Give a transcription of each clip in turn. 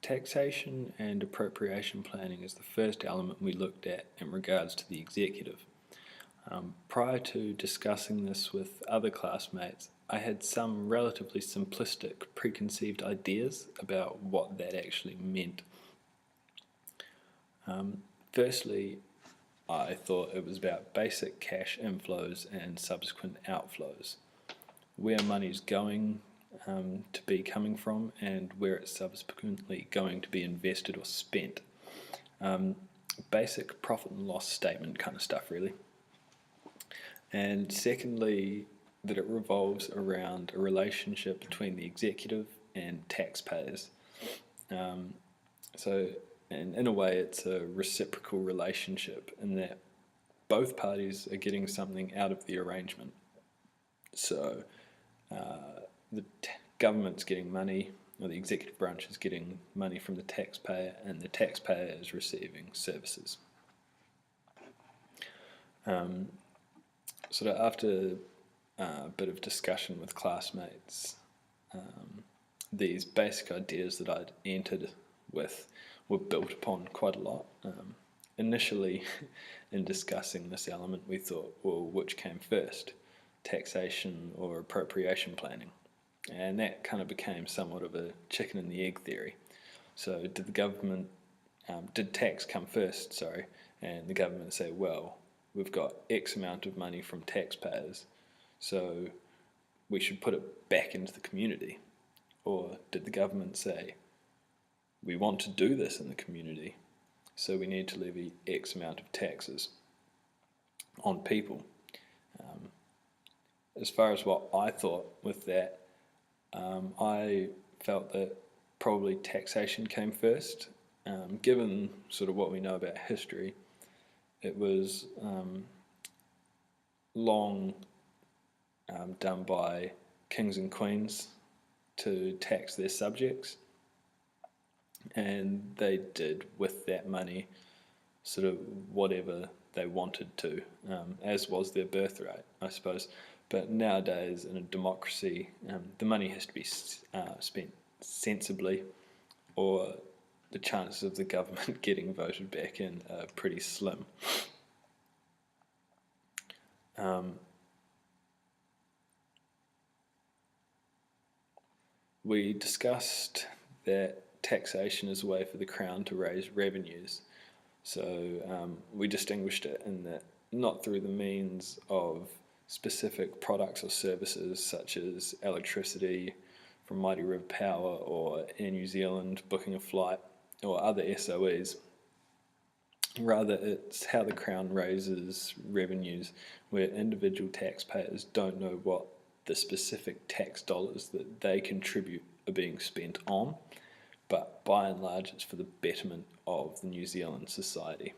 Taxation and appropriation planning is the first element we looked at in regards to the executive. Prior to discussing this with other classmates, I had some relatively simplistic preconceived ideas about what that actually meant. Firstly, I thought it was about basic cash inflows and subsequent outflows, where money's going to be coming from and where it's subsequently going to be invested or spent. Basic profit and loss statement kind of stuff, really. And secondly, that it revolves around a relationship between the executive and taxpayers. And in a way, it's a reciprocal relationship in that both parties are getting something out of the arrangement. So the government's getting money, or the executive branch is getting money from the taxpayer, and the taxpayer is receiving services. Sort of after a bit of discussion with classmates, these basic ideas that I'd entered with were built upon quite a lot. Initially, in discussing this element, we thought, well, which came first, taxation or appropriation planning? And that kind of became somewhat of a chicken and the egg theory. So did tax come first, and the government say, well, we've got X amount of money from taxpayers, so we should put it back into the community? Or did the government say, we want to do this in the community, so we need to levy X amount of taxes on people? As far as what I thought with that, I felt that probably taxation came first. Given sort of what we know about history, it was long done by kings and queens to tax their subjects, and they did with that money sort of whatever they wanted to, as was their birthright, I suppose. But nowadays, in a democracy, the money has to be spent sensibly, or the chances of the government getting voted back in are pretty slim. We discussed that taxation is a way for the Crown to raise revenues. So we distinguished it in that not through the means of specific products or services such as electricity from Mighty River Power or Air New Zealand booking a flight or other SOEs. Rather, it's how the Crown raises revenues where individual taxpayers don't know what the specific tax dollars that they contribute are being spent on, but by and large it's for the betterment of the New Zealand society.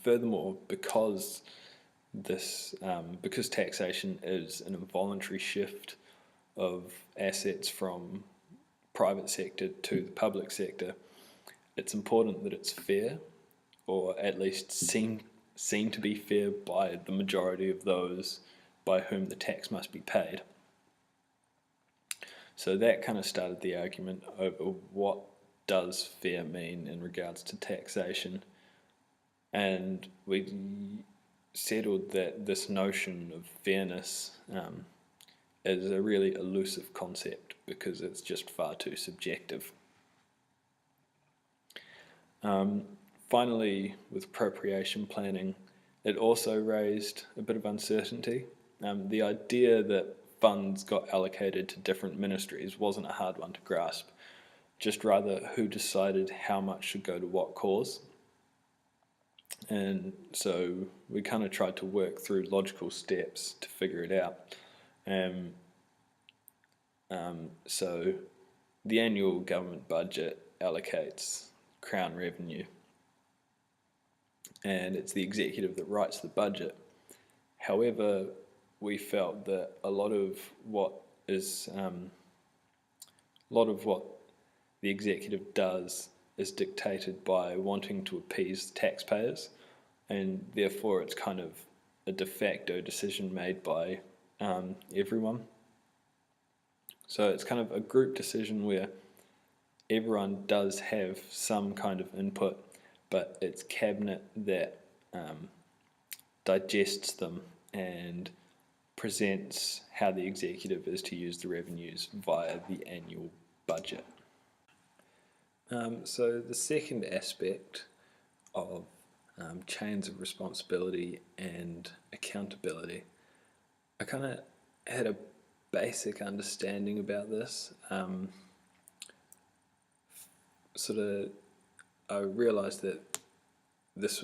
Furthermore, because taxation is an involuntary shift of assets from private sector to the public sector, it's important that it's fair, or at least seen to be fair by the majority of those by whom the tax must be paid. So that kind of started the argument over what does fair mean in regards to taxation, and we settled that this notion of fairness is a really elusive concept because it's just far too subjective. Finally, with appropriation planning, it also raised a bit of uncertainty. The idea that funds got allocated to different ministries wasn't a hard one to grasp, just rather who decided how much should go to what cause. And so we kind of tried to work through logical steps to figure it out. So the annual government budget allocates Crown revenue, and it's the executive that writes the budget. However, we felt that a lot of what the executive does is dictated by wanting to appease taxpayers, and therefore it's kind of a de facto decision made by everyone. So it's kind of a group decision where everyone does have some kind of input, but it's Cabinet that digests them and presents how the executive is to use the revenues via the annual budget. So the second aspect of chains of responsibility and accountability, I kind of had a basic understanding about this. I realised that this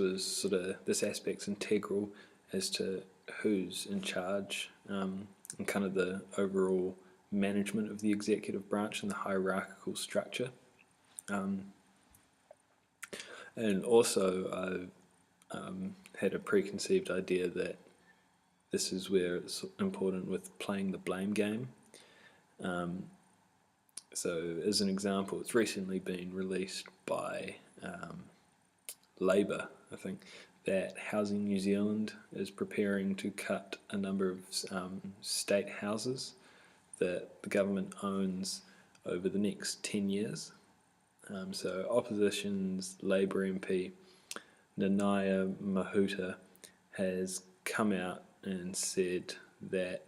aspect's integral as to who's in charge and kind of the overall management of the executive branch and the hierarchical structure. And also I had a preconceived idea that this is where it's important with playing the blame game. So as an example, it's recently been released by Labour, I think, that Housing New Zealand is preparing to cut a number of state houses that the government owns over the next 10 years. So opposition's Labour MP Nanaia Mahuta has come out and said that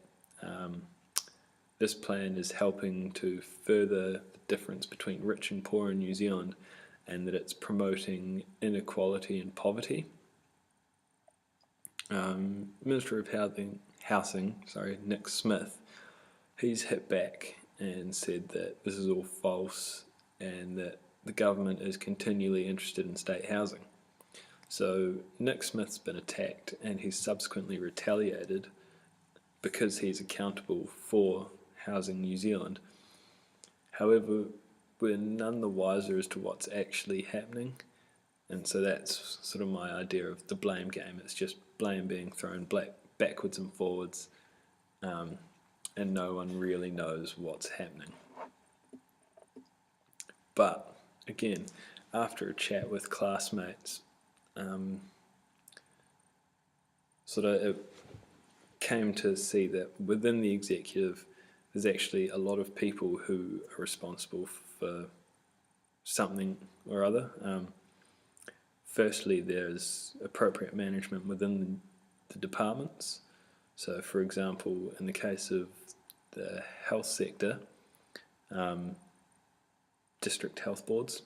this plan is helping to further the difference between rich and poor in New Zealand, and that it's promoting inequality and poverty. Minister of Housing, Nick Smith, he's hit back and said that this is all false and that the government is continually interested in state housing. So Nick Smith's been attacked and he's subsequently retaliated because he's accountable for Housing New Zealand. However, we're none the wiser as to what's actually happening, and so that's sort of my idea of the blame game. It's just blame being thrown backwards and forwards, and no one really knows what's happening. But again, after a chat with classmates, it came to see that within the executive there's actually a lot of people who are responsible for something or other. Firstly, there's appropriate management within the departments. So for example, in the case of the health sector, district health boards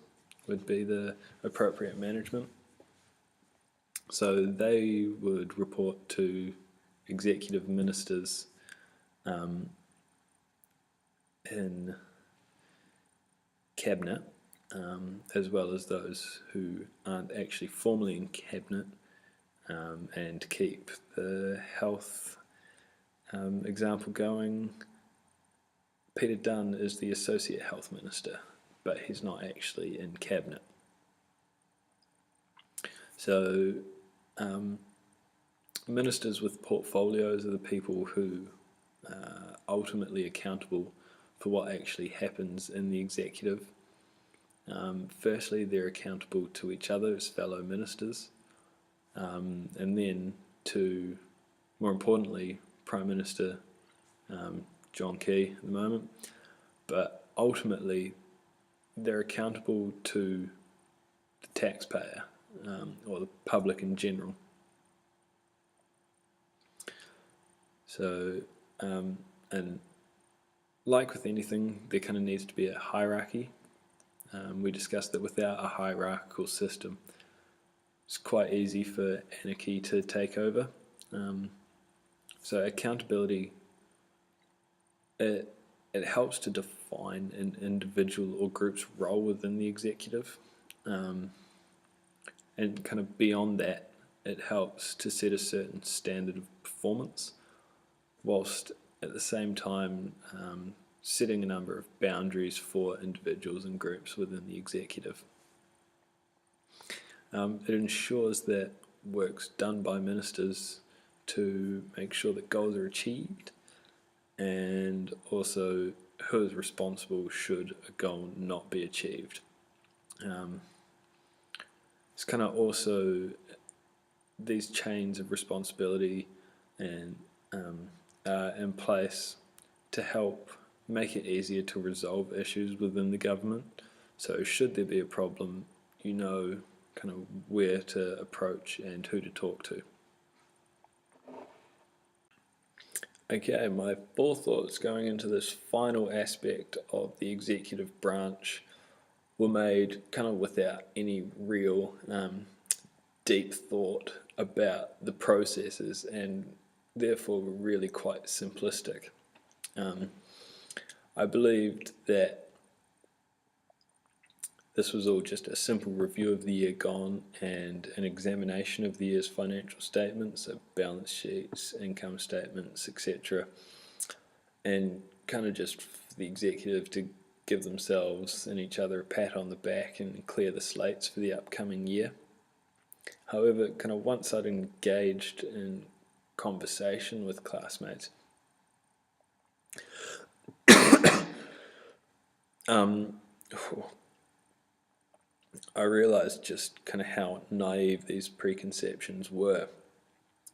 would be the appropriate management. So they would report to executive ministers in cabinet, as well as those who aren't actually formally in cabinet, and to keep the health example going, Peter Dunn is the Associate Health Minister, but he's not actually in cabinet. So ministers with portfolios are the people who are ultimately accountable for what actually happens in the executive. Firstly, they're accountable to each other as fellow ministers, and then to, more importantly, Prime Minister John Key at the moment, but ultimately they're accountable to the taxpayer, or the public in general. So, and like with anything, there kind of needs to be a hierarchy. We discussed that without a hierarchical system, it's quite easy for anarchy to take over. So accountability, it helps to define an individual or group's role within the executive, and kind of beyond that, it helps to set a certain standard of performance, whilst at the same time setting a number of boundaries for individuals and groups within the executive. It ensures that work's done by ministers to make sure that goals are achieved, and also who is responsible should a goal not be achieved. It's kind of also these chains of responsibility and are in place to help make it easier to resolve issues within the government. So should there be a problem, you know kind of where to approach and who to talk to. Okay, my four thoughts going into this final aspect of the executive branch were made kind of without any real deep thought about the processes, and therefore were really quite simplistic. I believed that this was all just a simple review of the year gone and an examination of the year's financial statements, so balance sheets, income statements, etc. And kind of just for the executive to give themselves and each other a pat on the back and clear the slates for the upcoming year. However, kind of once I'd engaged in conversation with classmates, I realised just kind of how naive these preconceptions were.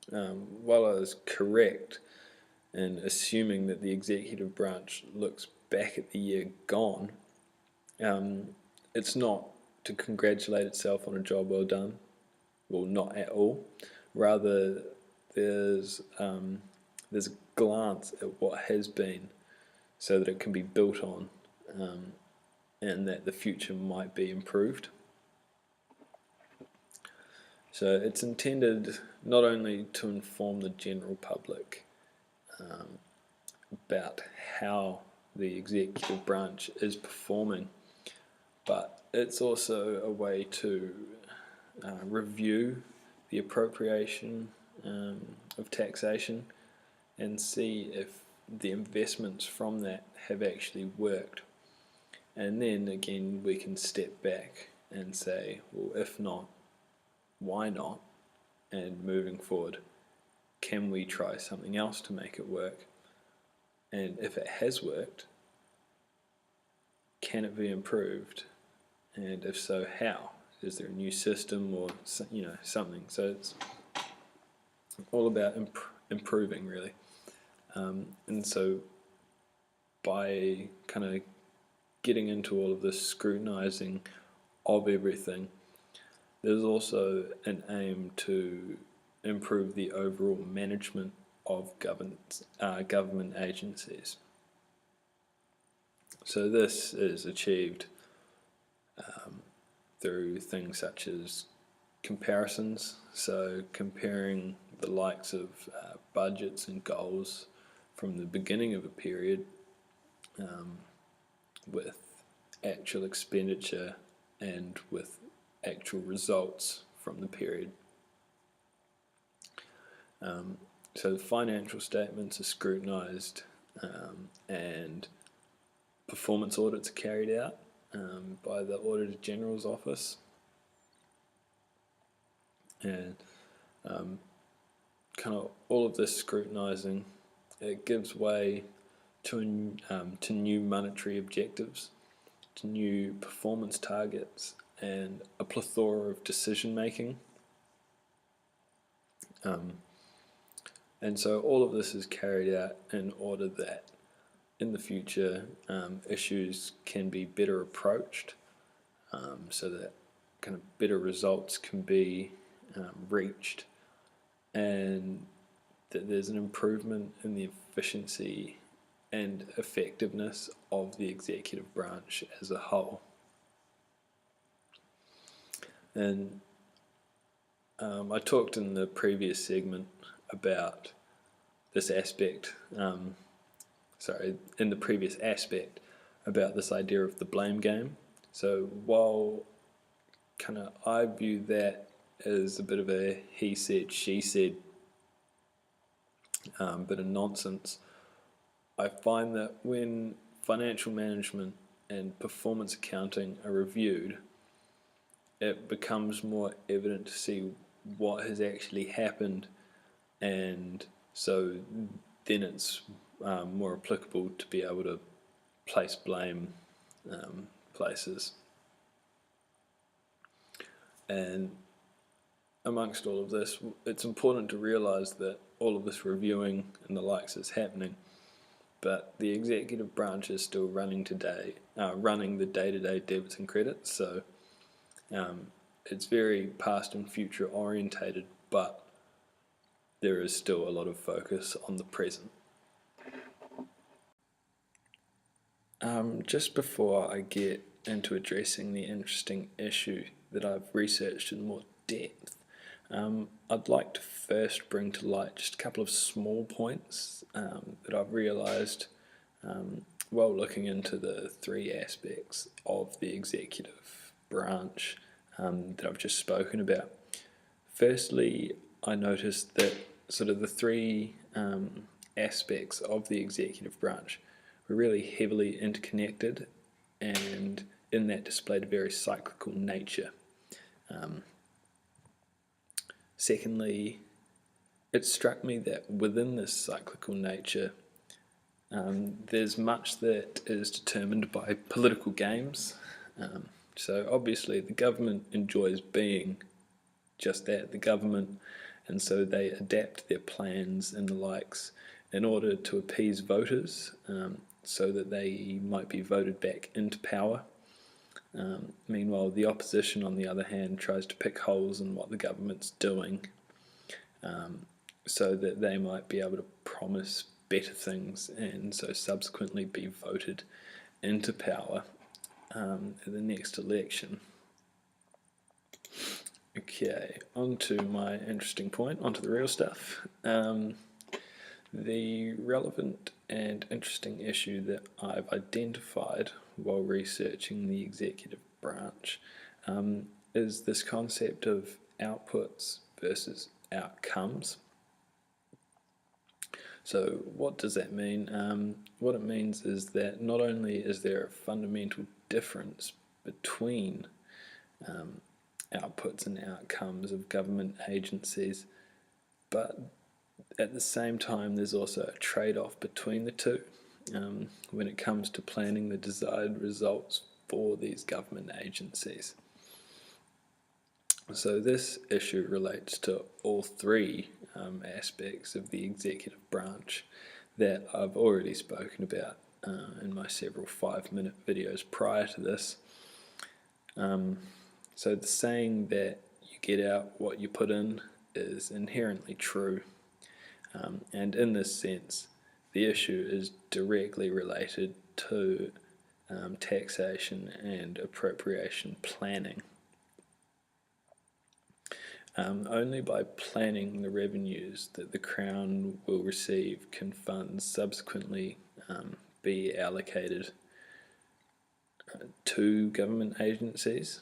While I was correct in assuming that the executive branch looks back at the year gone, it's not to congratulate itself on a job well done. Well, not at all. Rather, there's a glance at what has been so that it can be built on, and that the future might be improved. So it's intended not only to inform the general public about how the executive branch is performing, but it's also a way to review the appropriation of taxation and see if the investments from that have actually worked. And then again we can step back and say, well, if not, why not? And moving forward, can we try something else to make it work? And if it has worked, can it be improved? And if so, how? Is there a new system or something? So it's all about improving, really. And so by kind of getting into all of this scrutinizing of everything, there's also an aim to improve the overall management of government agencies. So this is achieved through things such as comparisons, so comparing the likes of budgets and goals from the beginning of a period with actual expenditure and with actual results from the period. So the financial statements are scrutinised and performance audits are carried out by the Auditor General's Office, and kind of all of this scrutinising, it gives way to new monetary objectives, to new performance targets, and a plethora of decision making. And so all of this is carried out in order that in the future issues can be better approached, so that kind of better results can be reached, and that there's an improvement in the efficiency and effectiveness of the executive branch as a whole. And I talked in the previous segment about this aspect, in the previous aspect about this idea of the blame game. So while kind of I view that as a bit of a he said, she said bit of nonsense, I find that when financial management and performance accounting are reviewed, it becomes more evident to see what has actually happened, and so then it's more applicable to be able to place blame places. And amongst all of this, it's important to realise that all of this reviewing and the likes is happening but the executive branch is still running running the day-to-day debits and credits, so it's very past and future orientated, but there is still a lot of focus on the present. Just before I get into addressing the interesting issue that I've researched in more depth, I'd like to first bring to light just a couple of small points that I've realised while looking into the three aspects of the executive branch that I've just spoken about. Firstly, I noticed that sort of the three aspects of the executive branch were really heavily interconnected, and in that displayed a very cyclical nature. Secondly, it struck me that within this cyclical nature, there's much that is determined by political games. So obviously the government enjoys being just that, the government, and so they adapt their plans and the likes in order to appease voters, so that they might be voted back into power. Meanwhile, the opposition, on the other hand, tries to pick holes in what the government's doing, so that they might be able to promise better things and so subsequently be voted into power at the next election. Okay, on to my interesting point, on to the real stuff. The relevant and interesting issue that I've identified while researching the executive branch is this concept of outputs versus outcomes. So what does that mean? What it means is that not only is there a fundamental difference between outputs and outcomes of government agencies, but at the same time there's also a trade-off between the two when it comes to planning the desired results for these government agencies. So this issue relates to all three aspects of the executive branch that I've already spoken about in my several 5-minute videos prior to this. So the saying that you get out what you put in is inherently true, and in this sense the issue is directly related to taxation and appropriation planning. Only by planning the revenues that the Crown will receive can funds subsequently be allocated to government agencies.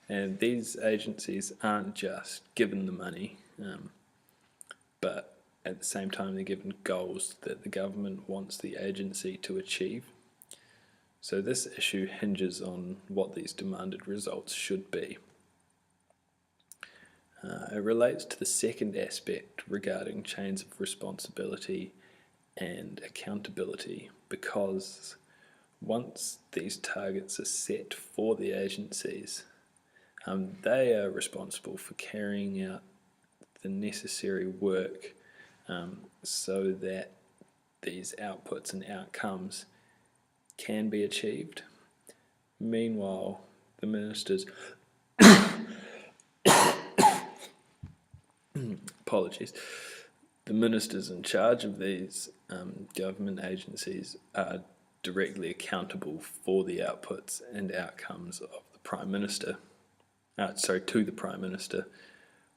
And these agencies aren't just given the money, but at the same time they're given goals that the government wants the agency to achieve. So this issue hinges on what these demanded results should be. It relates to the second aspect regarding chains of responsibility and accountability, because once these targets are set for the agencies, they are responsible for carrying out the necessary work so that these outputs and outcomes can be achieved. Meanwhile, the ministers apologies, the ministers in charge of these government agencies are directly accountable for the outputs and outcomes of the Prime Minister, to the Prime Minister,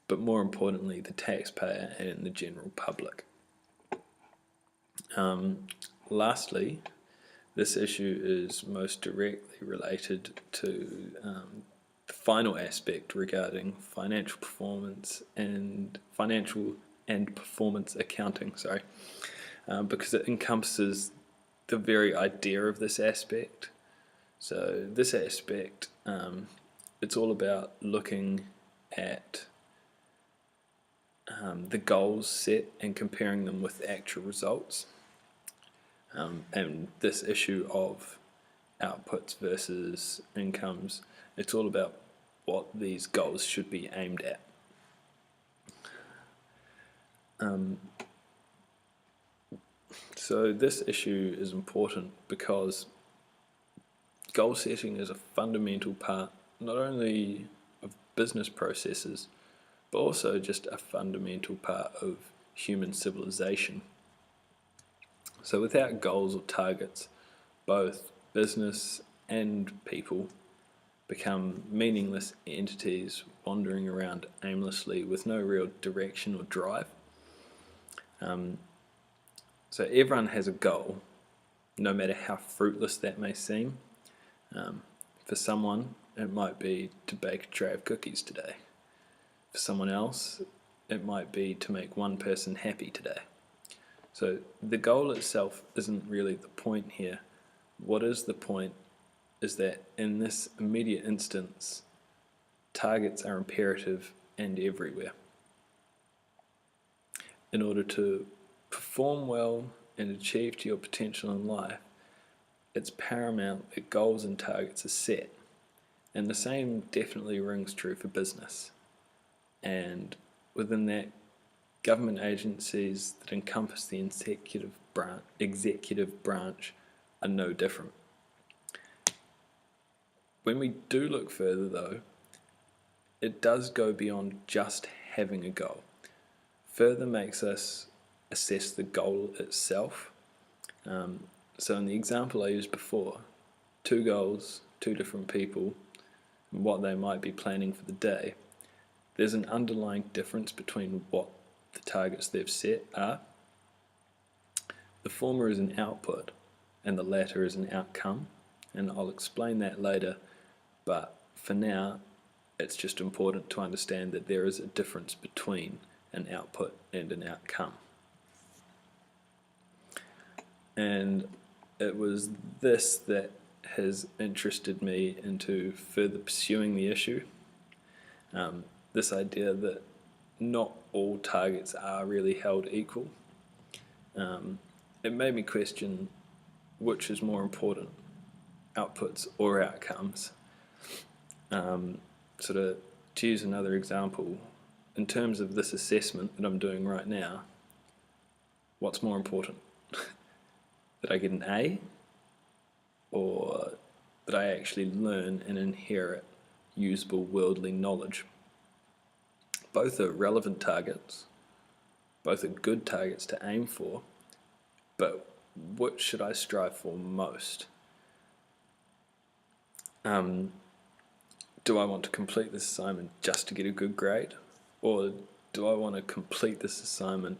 but more importantly the taxpayer and the general public. Lastly, this issue is most directly related to the final aspect regarding financial performance and performance accounting, because it encompasses the very idea of this aspect. So this aspect, it's all about looking at the goals set and comparing them with actual results. And this issue of outputs versus incomes, it's all about what these goals should be aimed at. So this issue is important because goal setting is a fundamental part not only of business processes, but also just a fundamental part of human civilization. So without goals or targets, both business and people become meaningless entities wandering around aimlessly with no real direction or drive. So everyone has a goal, no matter how fruitless that may seem. For someone, it might be to bake a tray of cookies today. For someone else, it might be to make one person happy today. So the goal itself isn't really the point here. What is the point is that in this immediate instance, targets are imperative and everywhere. In order to perform well and achieve to your potential in life, it's paramount that goals and targets are set. And the same definitely rings true for business. And within that, government agencies that encompass the executive branch are no different. When we do look further though, it does go beyond just having a goal. Further makes us assess the goal itself. So in the example I used before, 2 goals, 2 different people, and what they might be planning for the day, there's an underlying difference between what the targets they've set are. The former is an output and the latter is an outcome, and I'll explain that later, but for now it's just important to understand that there is a difference between an output and an outcome. And it was this that has interested me into further pursuing the issue. This idea that not all targets are really held equal. It made me question which is more important, outputs or outcomes. To use another example, in terms of this assessment that I'm doing right now, what's more important? That I get an A, or that I actually learn and inherit usable worldly knowledge? Both are relevant targets, both are good targets to aim for, but which should I strive for most? Do I want to complete this assignment just to get a good grade, or do I want to complete this assignment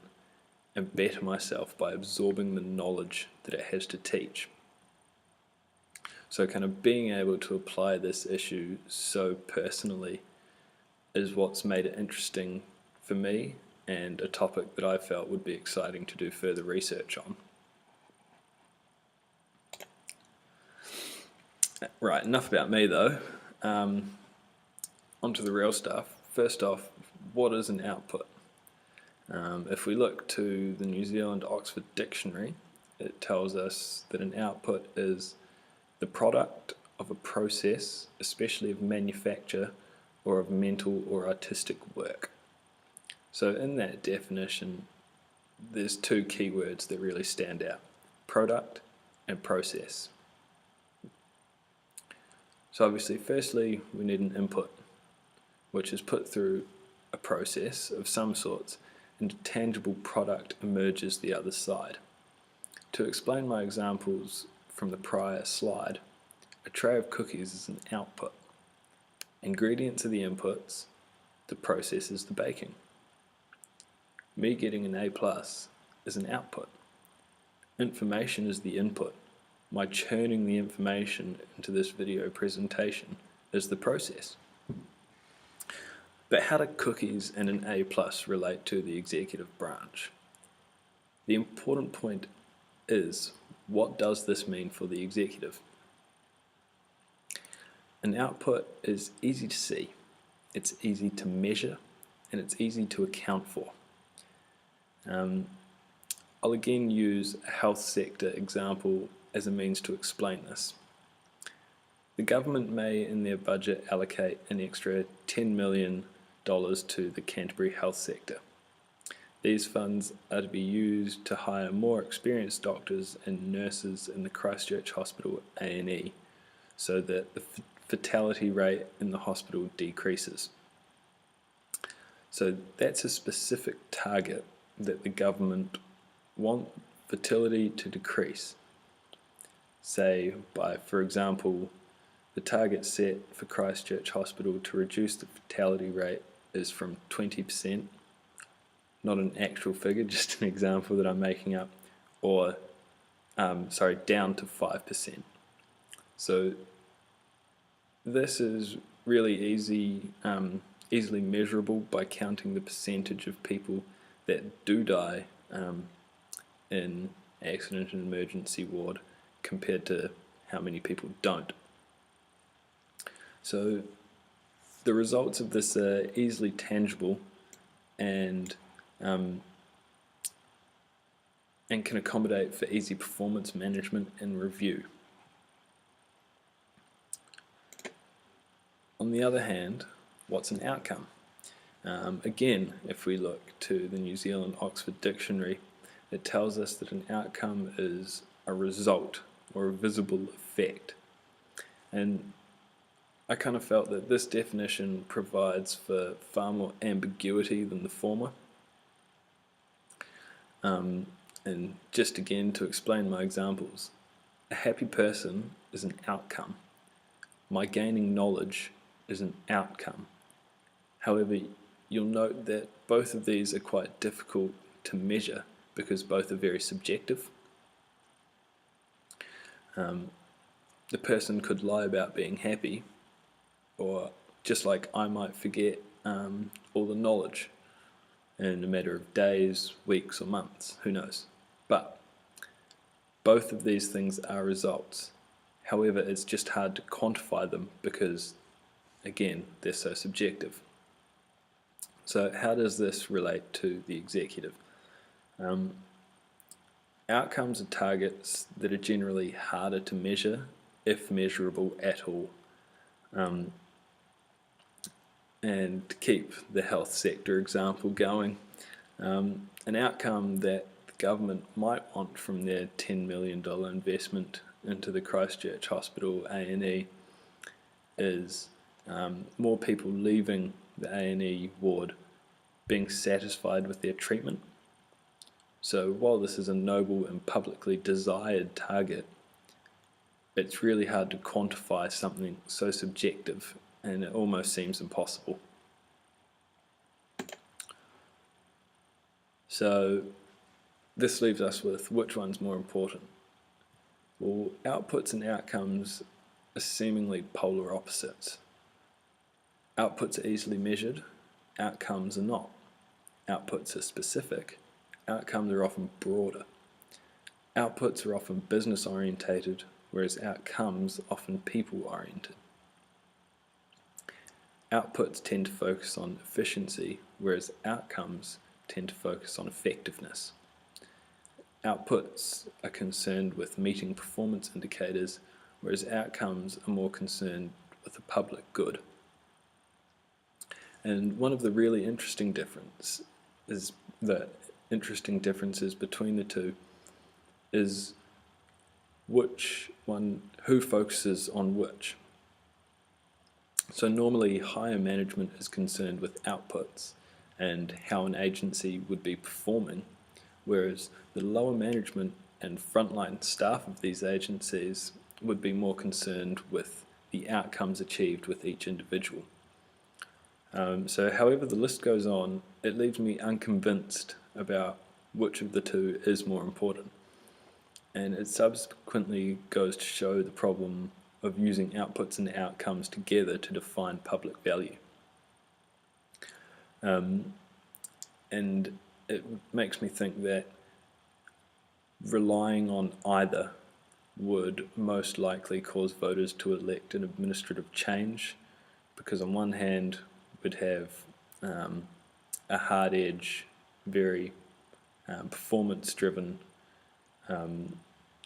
and better myself by absorbing the knowledge that it has to teach? So kind of being able to apply this issue so personally is what's made it interesting for me, and a topic that I felt would be exciting to do further research on. Right, enough about me though. Onto the real stuff. First off, what is an output? If we look to the New Zealand Oxford Dictionary, it tells us that an output is the product of a process, especially of manufacture or of mental or artistic work. So in that definition, there's 2 keywords that really stand out: product and process. So obviously, firstly, we need an input, which is put through a process of some sorts, and a tangible product emerges the other side. To explain my examples from the prior slide, a tray of cookies is an output. Ingredients are the inputs, the process is the baking. Me getting an A+ is an output. Information is the input. My churning the information into this video presentation is the process. But how do cookies and an A+ relate to the executive branch? The important point is, what does this mean for the executive? An output is easy to see, it's easy to measure, and it's easy to account for. I'll again use a health sector example as a means to explain this. The government may in their budget allocate an extra $10 million to the Canterbury health sector. These funds are to be used to hire more experienced doctors and nurses in the Christchurch Hospital A&E so that the fatality rate in the hospital decreases. So that's a specific target that the government want fertility to decrease. Say by, for example, the target set for Christchurch Hospital to reduce the fatality rate is from 20%, not an actual figure, just an example that I'm making up, or down to 5%. So this is really easily measurable by counting the percentage of people that do die in accident and emergency ward compared to how many people don't. So the results of this are easily tangible and can accommodate for easy performance management and review. On the other hand, what's an outcome? Again, if we look to the New Zealand Oxford Dictionary, it tells us that an outcome is a result or a visible effect. And I kind of felt that this definition provides for far more ambiguity than the former. And just again to explain my examples, a happy person is an outcome. My gaining knowledge is an outcome. However, you'll note that both of these are quite difficult to measure because both are very subjective. The person could lie about being happy, or just like I might forget all the knowledge in a matter of days, weeks or months, who knows. But both of these things are results. However, it's just hard to quantify them because, again, they're so subjective. So how does this relate to the executive? Outcomes are targets that are generally harder to measure, if measurable at all. And to keep the health sector example going, an outcome that the government might want from their $10 million investment into the Christchurch Hospital A&E is more people leaving the A&E ward being satisfied with their treatment. So while this is a noble and publicly desired target, it's really hard to quantify something so subjective, and it almost seems impossible. So this leaves us with which one's more important? Well, outputs and outcomes are seemingly polar opposites. Outputs are easily measured, outcomes are not. Outputs are specific, outcomes are often broader. Outputs are often business orientated, whereas outcomes are often people oriented. Outputs tend to focus on efficiency, whereas outcomes tend to focus on effectiveness. Outputs are concerned with meeting performance indicators, whereas outcomes are more concerned with the public good. And one of the really interesting differences between the two is who focuses on which. So normally higher management is concerned with outputs and how an agency would be performing, whereas the lower management and frontline staff of these agencies would be more concerned with the outcomes achieved with each individual. So however the list goes on, it leaves me unconvinced about which of the two is more important. And it subsequently goes to show the problem of using outputs and outcomes together to define public value. And it makes me think that relying on either would most likely cause voters to elect an administrative change, because on one hand we'd have a hard edge, very performance driven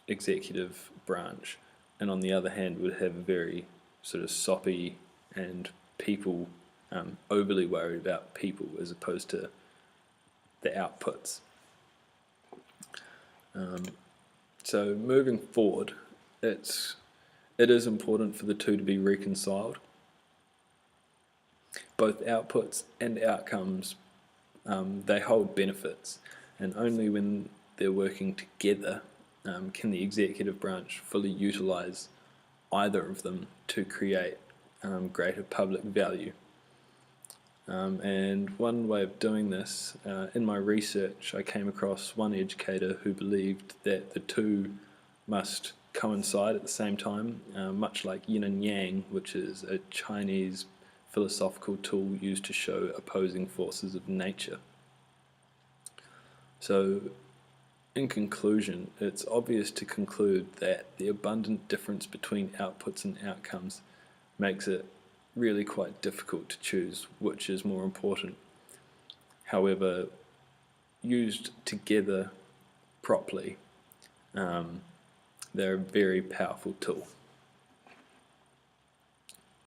executive branch, and on the other hand would have a very sort of soppy and people overly worried about people, as opposed to the outputs. So moving forward, it is important for the two to be reconciled. Both outputs and outcomes, they hold benefits, and only when they're working together can the executive branch fully utilise either of them to create greater public value. And one way of doing this, in my research, I came across one educator who believed that the two must coincide at the same time, much like yin and yang, which is a Chinese philosophical tool used to show opposing forces of nature. So, in conclusion, it's obvious to conclude that the abundant difference between outputs and outcomes makes it really quite difficult to choose which is more important. However, used together properly, they're a very powerful tool.